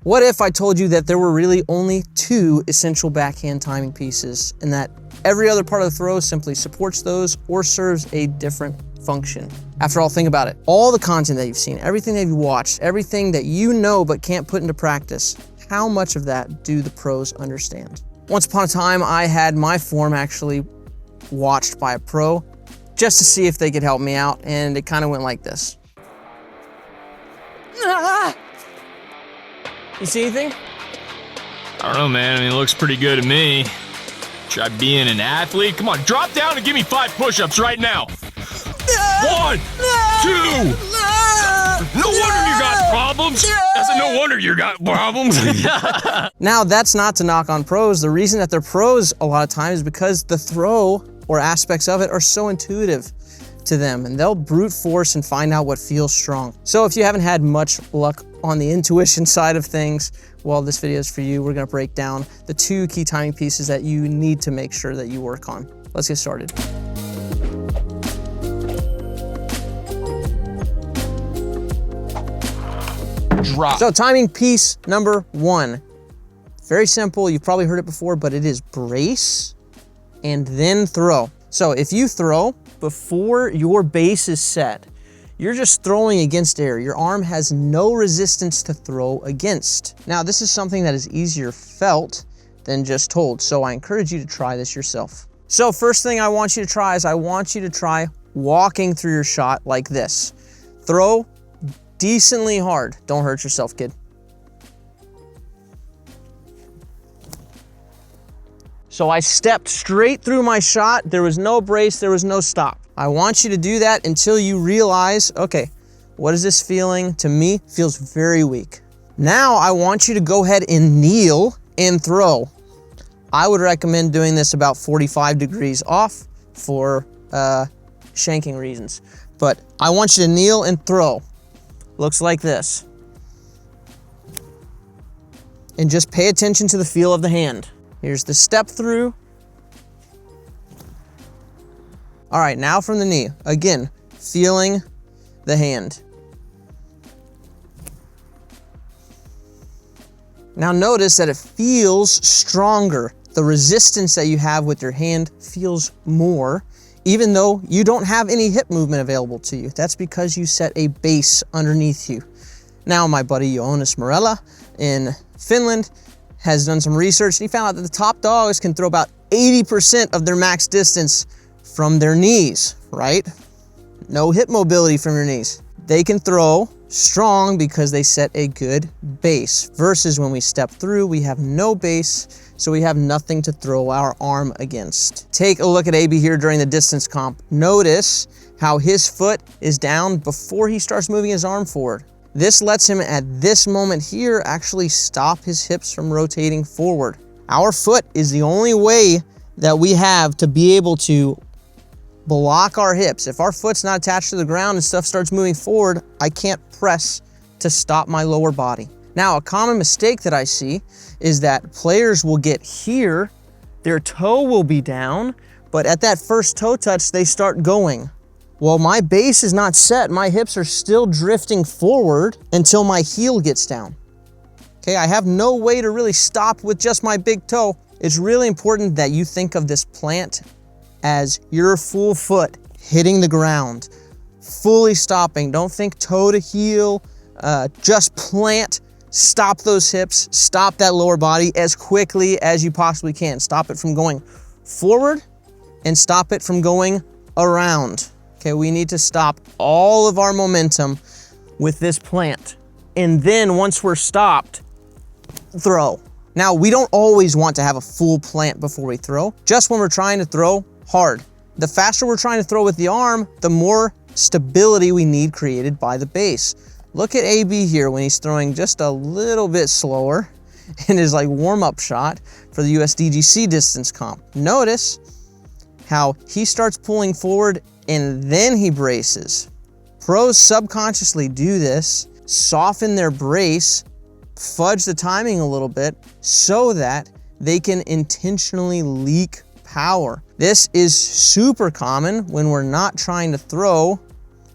What if I told you that there were really only 2 essential backhand timing pieces and that every other part of the throw simply supports those or serves a different function? After all, think about it. All the content that you've seen, everything that you've watched, everything that you know but can't put into practice, how much of that do the pros understand? Once upon a time, I had my form actually watched by a pro just to see if they could help me out, and it kind of went like this. You see anything? I don't know, man. I mean, it looks pretty good to me. Try being an athlete. Come on, drop down and give me 5 push-ups right now. 1, 2. No wonder you got problems. I said, no wonder you got problems. Now, that's not to knock on pros. The reason that they're pros a lot of times is because the throw or aspects of it are so intuitive to them, and they'll brute force and find out what feels strong. So if you haven't had much luck on the intuition side of things, well, this video is for you. We're gonna break down the 2 key timing pieces that you need to make sure that you work on. Let's get started. Drop. So timing piece number 1, very simple. You've probably heard it before, but it is brace and then throw. So if you throw before your base is set, you're just throwing against air. Your arm has no resistance to throw against. Now, this is something that is easier felt than just told, so I encourage you to try this yourself. So first thing I want you to try is I want you to try walking through your shot like this. Throw decently hard. Don't hurt yourself, kid. So I stepped straight through my shot. There was no brace, there was no stop. I want you to do that until you realize, okay, what is this feeling? To me, feels very weak. Now I want you to go ahead and kneel and throw. I would recommend doing this about 45 degrees off for shanking reasons. But I want you to kneel and throw. Looks like this. And just pay attention to the feel of the hand. Here's the step through. All right, now from the knee. Again, feeling the hand. Now notice that it feels stronger. The resistance that you have with your hand feels more, even though you don't have any hip movement available to you. That's because you set a base underneath you. Now, my buddy Joonas Morella in Finland has done some research, and he found out that the top dogs can throw about 80% of their max distance from their knees, right? No hip mobility from your knees. They can throw strong because they set a good base, versus when we step through, we have no base, so we have nothing to throw our arm against. Take a look at AB here during the distance comp. Notice how his foot is down before he starts moving his arm forward. This lets him at this moment here actually stop his hips from rotating forward. Our foot is the only way that we have to be able to block our hips. If our foot's not attached to the ground and stuff starts moving forward, I can't press to stop my lower body. Now, a common mistake that I see is that players will get here, their toe will be down, but at that first toe touch, they start going. Well, my base is not set. My hips are still drifting forward until my heel gets down. Okay, I have no way to really stop with just my big toe. It's really important that you think of this plant as your full foot hitting the ground, fully stopping. Don't think toe to heel, just plant, stop those hips, stop that lower body as quickly as you possibly can. Stop it from going forward and stop it from going around. Okay, we need to stop all of our momentum with this plant. And then once we're stopped, throw. Now, we don't always want to have a full plant before we throw, just when we're trying to throw hard. The faster we're trying to throw with the arm, the more stability we need created by the base. Look at AB here when he's throwing just a little bit slower in his like warm-up shot for the USDGC distance comp. Notice how he starts pulling forward and then he braces. Pros subconsciously do this, soften their brace, fudge the timing a little bit so that they can intentionally leak power. This is super common when we're not trying to throw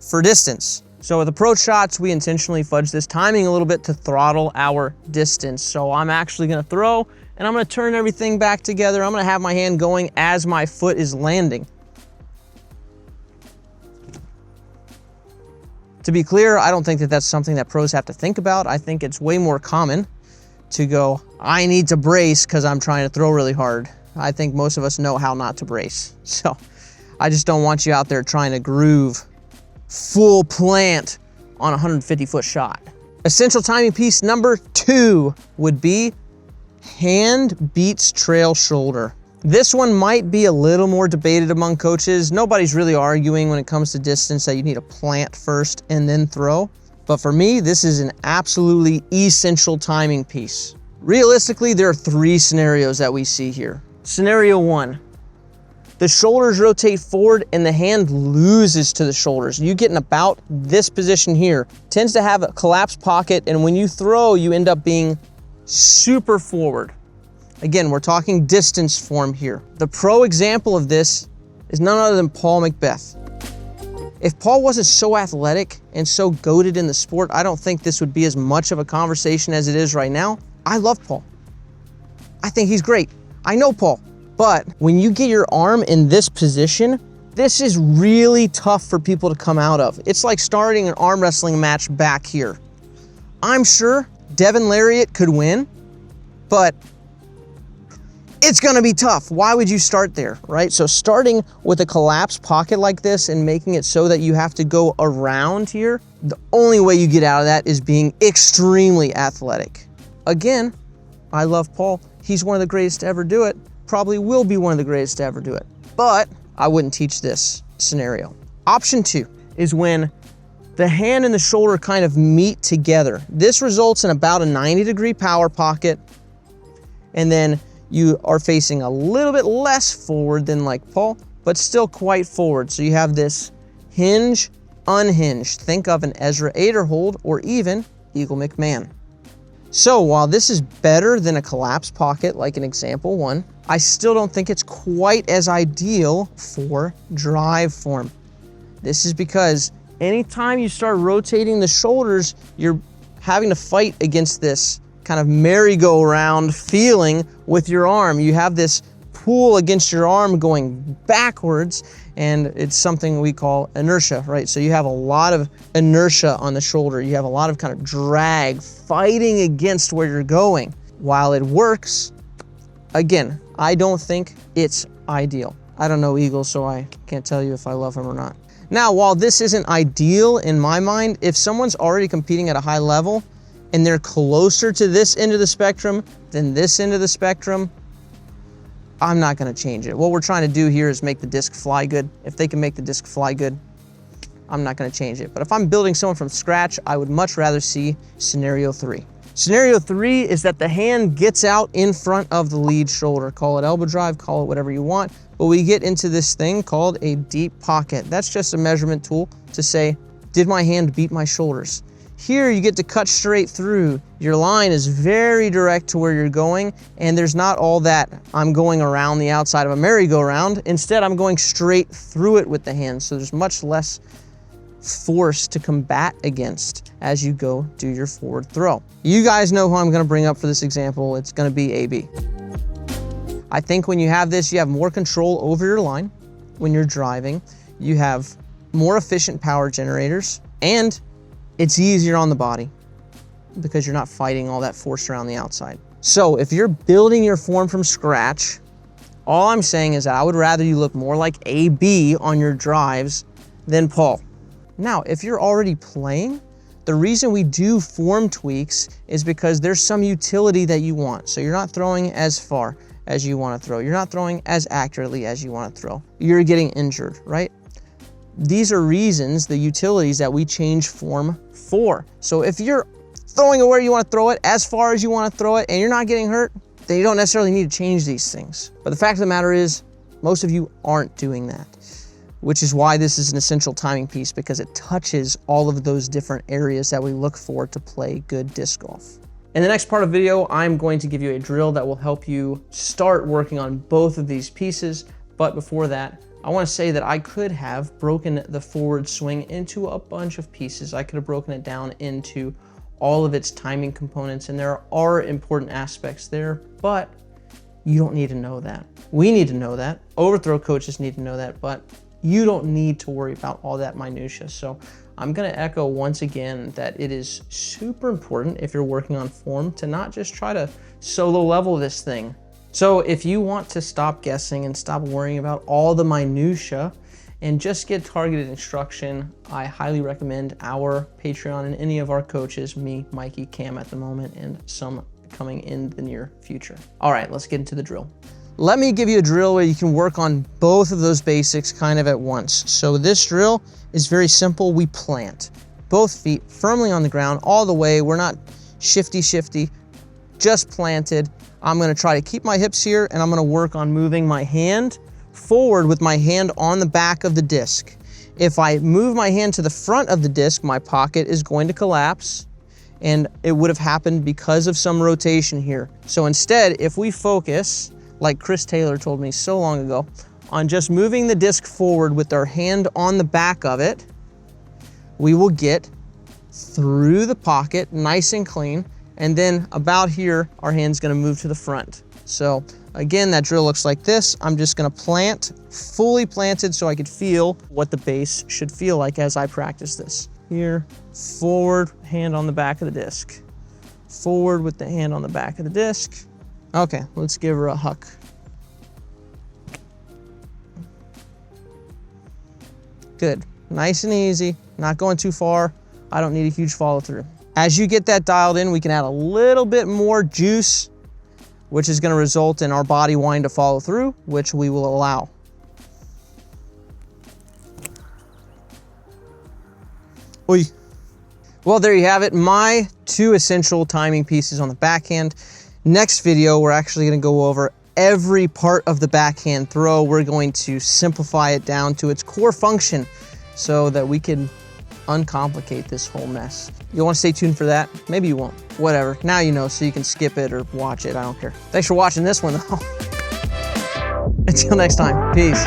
for distance. So with approach shots, we intentionally fudge this timing a little bit to throttle our distance. So I'm actually gonna throw, and I'm gonna turn everything back together. I'm gonna have my hand going as my foot is landing. To be clear, I don't think that that's something that pros have to think about. I think it's way more common to go, I need to brace because I'm trying to throw really hard. I think most of us know how not to brace. So I just don't want you out there trying to groove full plant on a 150-foot shot. Essential timing piece number 2 would be hand beats trail shoulder. This one might be a little more debated among coaches. Nobody's really arguing when it comes to distance that you need to plant first and then throw. But for me, this is an absolutely essential timing piece. Realistically, there are 3 scenarios that we see here. Scenario 1, the shoulders rotate forward and the hand loses to the shoulders. You get in about this position here. Tends to have a collapsed pocket, and when you throw, you end up being super forward. Again, we're talking distance form here. The pro example of this is none other than Paul Macbeth. If Paul wasn't so athletic and so goated in the sport, I don't think this would be as much of a conversation as it is right now. I love Paul. I think he's great. I know Paul. But when you get your arm in this position, this is really tough for people to come out of. It's like starting an arm wrestling match back here. I'm sure Devin Lariat could win, but it's gonna be tough. Why would you start there, right? So starting with a collapsed pocket like this and making it so that you have to go around here, the only way you get out of that is being extremely athletic. Again, I love Paul. He's one of the greatest to ever do it. Probably will be one of the greatest to ever do it. But I wouldn't teach this scenario. Option 2 is when the hand and the shoulder kind of meet together. This results in about a 90-degree power pocket, and then you are facing a little bit less forward than like Paul, but still quite forward. So you have this hinge, unhinged. Think of an Ezra Ader hold or even Eagle McMahon. So while this is better than a collapsed pocket, like in example 1, I still don't think it's quite as ideal for drive form. This is because anytime you start rotating the shoulders, you're having to fight against this kind of merry-go-round feeling with your arm. You have this pull against your arm going backwards, and it's something we call inertia, right? So you have a lot of inertia on the shoulder. You have a lot of kind of drag fighting against where you're going. While it works, again, I don't think it's ideal. I don't know Eagle, so I can't tell you if I love him or not. Now, while this isn't ideal in my mind, if someone's already competing at a high level and they're closer to this end of the spectrum than this end of the spectrum, I'm not gonna change it. What we're trying to do here is make the disc fly good. If they can make the disc fly good, I'm not gonna change it. But if I'm building someone from scratch, I would much rather see scenario 3. Scenario 3 is that the hand gets out in front of the lead shoulder. Call it elbow drive, call it whatever you want, but we get into this thing called a deep pocket. That's just a measurement tool to say, did my hand beat my shoulders? Here you get to cut straight through. Your line is very direct to where you're going, and there's not all that I'm going around the outside of a merry-go-round. Instead, I'm going straight through it with the hand, so there's much less force to combat against as you go do your forward throw. You guys know who I'm gonna bring up for this example. It's gonna be AB. I think when you have this, you have more control over your line when you're driving. You have more efficient power generators, and it's easier on the body because you're not fighting all that force around the outside. So if you're building your form from scratch, all I'm saying is that I would rather you look more like AB on your drives than Paul. Now, if you're already playing, the reason we do form tweaks is because there's some utility that you want. So you're not throwing as far as you want to throw. You're not throwing as accurately as you want to throw. You're getting injured, right? These are reasons, the utilities that we change form for. So if you're throwing it where you want to throw it, as far as you want to throw it, and you're not getting hurt, then you don't necessarily need to change these things. But the fact of the matter is, most of you aren't doing that, which is why this is an essential timing piece, because it touches all of those different areas that we look for to play good disc golf. In the next part of the video, I'm going to give you a drill that will help you start working on both of these pieces. But before that, I want to say that I could have broken the forward swing into a bunch of pieces. I could have broken it down into all of its timing components, and there are important aspects there, but you don't need to know that. We need to know that. Overthrow coaches need to know that, but you don't need to worry about all that minutia. So I'm gonna echo once again that it is super important if you're working on form to not just try to solo level this thing. So if you want to stop guessing and stop worrying about all the minutia and just get targeted instruction, I highly recommend our Patreon and any of our coaches, me, Mikey, Cam at the moment, and some coming in the near future. All right, let's get into the drill. Let me give you a drill where you can work on both of those basics kind of at once. So this drill is very simple. We plant both feet firmly on the ground all the way. We're not shifty, just planted. I'm gonna try to keep my hips here, and I'm gonna work on moving my hand forward with my hand on the back of the disc. If I move my hand to the front of the disc, my pocket is going to collapse, and it would have happened because of some rotation here. So instead, if we focus, like Chris Taylor told me so long ago, on just moving the disc forward with our hand on the back of it, we will get through the pocket nice and clean, and then about here, our hand's gonna move to the front. So again, that drill looks like this. I'm just gonna plant, fully planted, so I could feel what the base should feel like as I practice this. Here, forward, hand on the back of the disc. Forward with the hand on the back of the disc. Okay, let's give her a huck. Good, nice and easy, not going too far. I don't need a huge follow through. As you get that dialed in, we can add a little bit more juice, which is gonna result in our body wanting to follow through, which we will allow. Oy. Well, there you have it, my 2 essential timing pieces on the backhand. Next video, we're actually gonna go over every part of the backhand throw. We're going to simplify it down to its core function so that we can uncomplicate this whole mess. You'll want to stay tuned for that. Maybe you won't. Whatever. Now you know, so you can skip it or watch it. I don't care. Thanks for watching this one, though. Until next time. Peace.